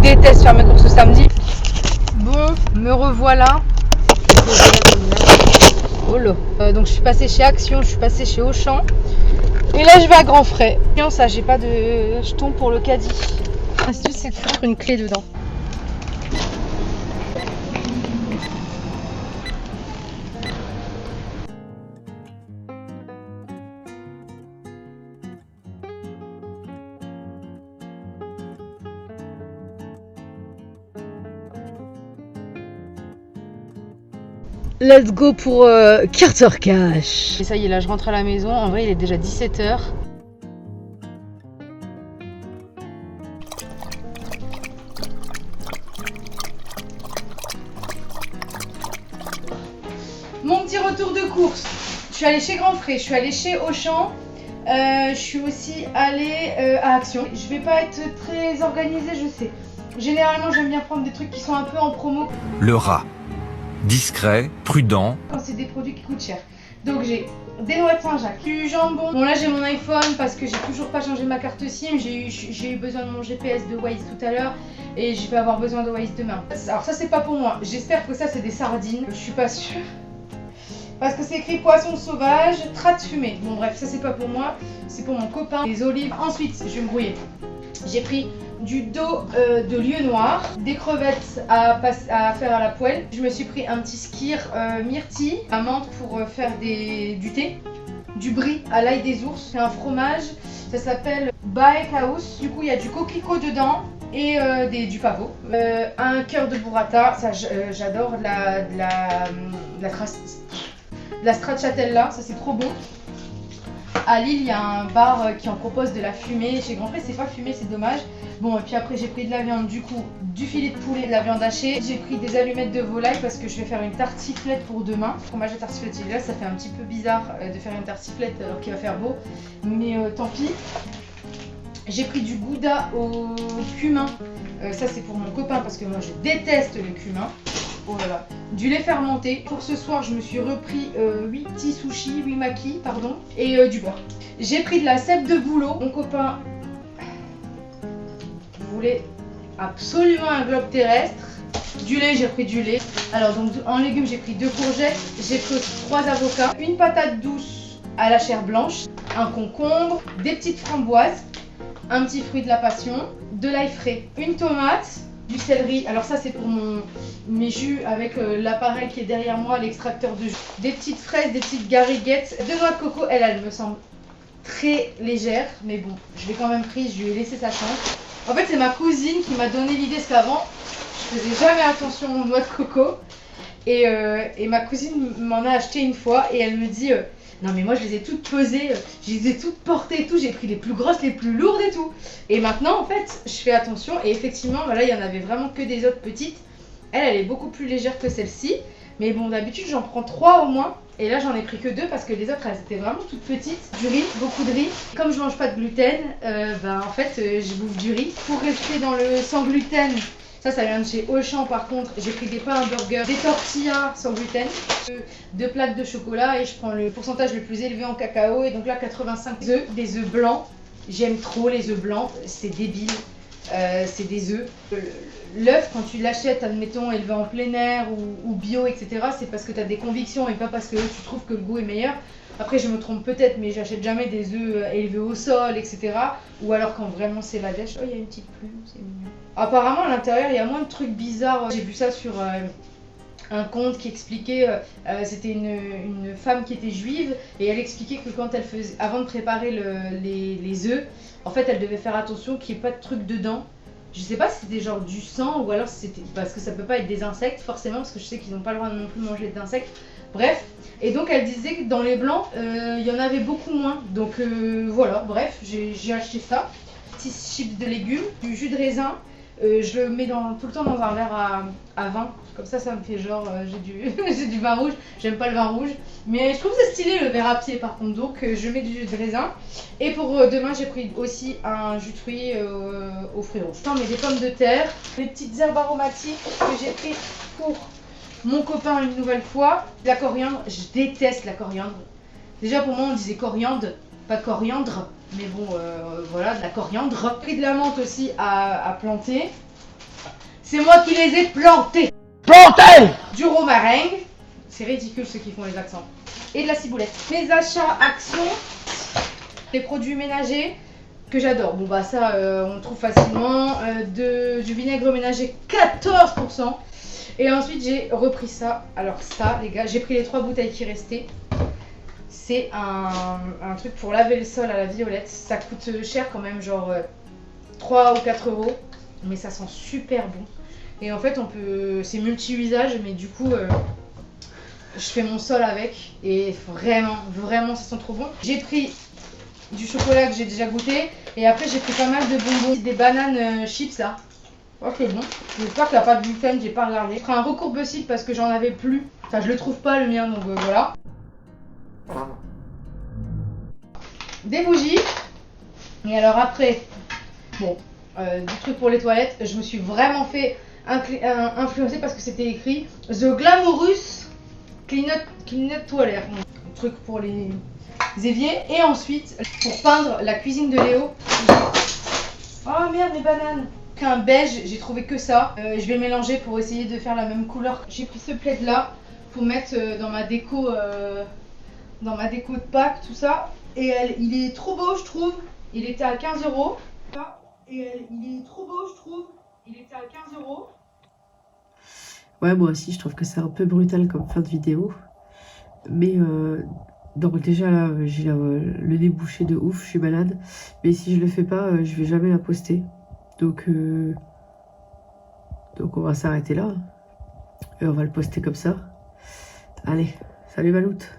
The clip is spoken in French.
déteste faire mes courses le samedi. Bon, me revoilà. Oh là. Donc je suis passée chez Action, je suis passée chez Auchan. Et là je vais à Grand Frais. Ça, j'ai pas de jeton pour le caddie. L'astuce c'est de foutre une clé dedans. Let's go pour Carter Cash. Et ça y est, là je rentre à la maison. En vrai, il est déjà 17h. Mon petit retour de course. Je suis allée chez Grand Frais, je suis allée chez Auchan. Je suis aussi allée à Action. Je vais pas être très organisée, je sais. Généralement, j'aime bien prendre des trucs qui sont un peu en promo. Le rat. Discret, prudent. Quand c'est des produits qui coûtent cher. Donc j'ai des noix de Saint-Jacques, du jambon. Bon là j'ai mon iPhone parce que j'ai toujours pas changé ma carte SIM. J'ai eu besoin de mon GPS de Waze tout à l'heure et je vais avoir besoin de Waze demain. Alors ça c'est pas pour moi. J'espère que ça c'est des sardines. Je suis pas sûre. Parce que c'est écrit poisson sauvage, trate fumée. Bon bref, ça c'est pas pour moi, c'est pour mon copain. Les olives. Ensuite, je vais me brouiller. J'ai pris du dos de lieu noir, des crevettes à faire à la poêle. Je me suis pris un petit skyr myrtille, la menthe pour faire du thé, du brie à l'ail des ours, c'est un fromage, ça s'appelle Baekhaus. Du coup, il y a du coquelicot dedans et du pavot. Un cœur de burrata, ça j'adore, de la stracciatella, ça c'est trop bon. À Lille, il y a un bar qui en propose de la fumée. Chez Grand Frais, c'est pas fumé, c'est dommage. Bon, et puis après, j'ai pris de la viande, du coup, du filet de poulet, de la viande hachée. J'ai pris des allumettes de volaille parce que je vais faire une tartiflette pour demain. Fromage à tartiflette, là, ça fait un petit peu bizarre de faire une tartiflette alors qu'il va faire beau. Mais tant pis. J'ai pris du gouda au cumin. Ça, c'est pour mon copain parce que moi, je déteste le cumin. Oh là là. Du lait fermenté. Pour ce soir, je me suis repris 8 petits sushis, 8 makis, pardon, et du beurre. J'ai pris de la cèpe de bouleau. Mon copain voulait absolument un globe terrestre. Du lait, j'ai pris du lait. Alors, donc en légumes, j'ai pris 2 courgettes, j'ai pris 3 avocats, une patate douce à la chair blanche, un concombre, des petites framboises, un petit fruit de la passion, de l'ail frais, une tomate, du céleri. Alors ça c'est pour mes jus avec l'appareil qui est derrière moi, l'extracteur de jus. Des petites fraises, des petites gariguettes, 2 noix de coco. Elle me semble très légère, mais bon, je l'ai quand même prise, je lui ai laissé sa chance. En fait c'est ma cousine qui m'a donné l'idée, parce qu'avant je faisais jamais attention aux noix de coco. Et ma cousine m'en a acheté une fois et elle me dit non mais moi je les ai toutes pesées, je les ai toutes portées et tout, j'ai pris les plus grosses, les plus lourdes et tout. Et maintenant en fait je fais attention et effectivement voilà, il y en avait vraiment que des autres petites. Elle est beaucoup plus légère que celle-ci. Mais bon d'habitude j'en prends 3 au moins. Et là j'en ai pris que 2 parce que les autres elles étaient vraiment toutes petites. Du riz, beaucoup de riz. Comme je mange pas de gluten, en fait je bouffe du riz. Pour rester dans le sans gluten, ça vient de chez Auchan par contre. J'ai pris des pains hamburgers, des tortillas sans gluten, 2 plaques de chocolat et je prends le pourcentage le plus élevé en cacao. Et donc là 85 œufs, des œufs blancs. J'aime trop les œufs blancs, c'est débile. C'est des œufs. L'œuf, quand tu l'achètes, admettons, élevé en plein air ou bio, etc., c'est parce que tu as des convictions et pas parce que tu trouves que le goût est meilleur. Après, je me trompe peut-être, mais j'achète jamais des œufs élevés au sol, etc. Ou alors quand vraiment c'est la dèche. Oh, il y a une petite plume, c'est mignon. Apparemment, à l'intérieur, il y a moins de trucs bizarres. J'ai vu ça sur un conte qui expliquait, c'était une femme qui était juive et elle expliquait que quand elle faisait, avant de préparer les œufs, en fait, elle devait faire attention qu'il n'y ait pas de trucs dedans. Je sais pas si c'était genre du sang ou alors si c'était parce que ça peut pas être des insectes forcément parce que je sais qu'ils n'ont pas le droit de non plus manger d'insectes. Bref, et donc elle disait que dans les blancs, il y en avait beaucoup moins. Donc voilà, bref, j'ai acheté ça. Petits chips de légumes, du jus de raisin. Je le mets tout le temps dans un verre à vin. Comme ça me fait genre j'ai du vin rouge. J'aime pas le vin rouge. Mais je trouve ça stylé le verre à pied par contre. Donc je mets du jus de raisin. Et pour demain j'ai pris aussi un jus de fruits aux fruits rouges. Non mais des pommes de terre. Les petites herbes aromatiques que j'ai pris pour mon copain une nouvelle fois. La coriandre, je déteste la coriandre. Déjà pour moi on disait coriandre, pas coriandre. Mais bon, voilà, de la coriandre. J'ai pris de la menthe aussi à planter. C'est moi qui les ai plantés. Planté! Du romaringue. C'est ridicule ceux qui font les accents. Et de la ciboulette. Mes achats Action. Les produits ménagers que j'adore. Bon bah ça on le trouve facilement. Du vinaigre ménager 14%. Et ensuite j'ai repris ça. Alors ça les gars, j'ai pris les 3 bouteilles qui restaient. C'est un truc pour laver le sol à la violette. Ça coûte cher quand même, genre 3 ou 4 euros. Mais ça sent super bon. Et en fait c'est multi-usage, mais du coup je fais mon sol avec. Et vraiment ça sent trop bon. J'ai pris du chocolat que j'ai déjà goûté. Et après j'ai pris pas mal de bonbons. Des bananes chips là. Oh c'est bon. J'espère qu'il n'y a pas de gluten, j'ai pas regardé. J'ai pris un recourbe-cible parce que j'en avais plus. Enfin je le trouve pas le mien, donc voilà. Des bougies. Et alors après, bon, du truc pour les toilettes, je me suis vraiment fait influencer parce que c'était écrit The Glamorous Cleanup Toilette. Un truc pour les éviers. Et ensuite, pour peindre la cuisine de Léo. Oh merde, mes bananes! Un beige, j'ai trouvé que ça. Je vais mélanger pour essayer de faire la même couleur. J'ai pris ce plaid là pour mettre dans ma déco de Pâques, tout ça. Et il est trop beau, je trouve. Il était à 15 euros. Et il est trop beau, je trouve. Il était à 15 euros. Ouais, moi aussi, je trouve que c'est un peu brutal comme fin de vidéo. Mais donc déjà là, j'ai le nez bouché de ouf, je suis malade. Mais si je le fais pas, je vais jamais la poster. Donc on va s'arrêter là. Et on va le poster comme ça. Allez, salut Maloute.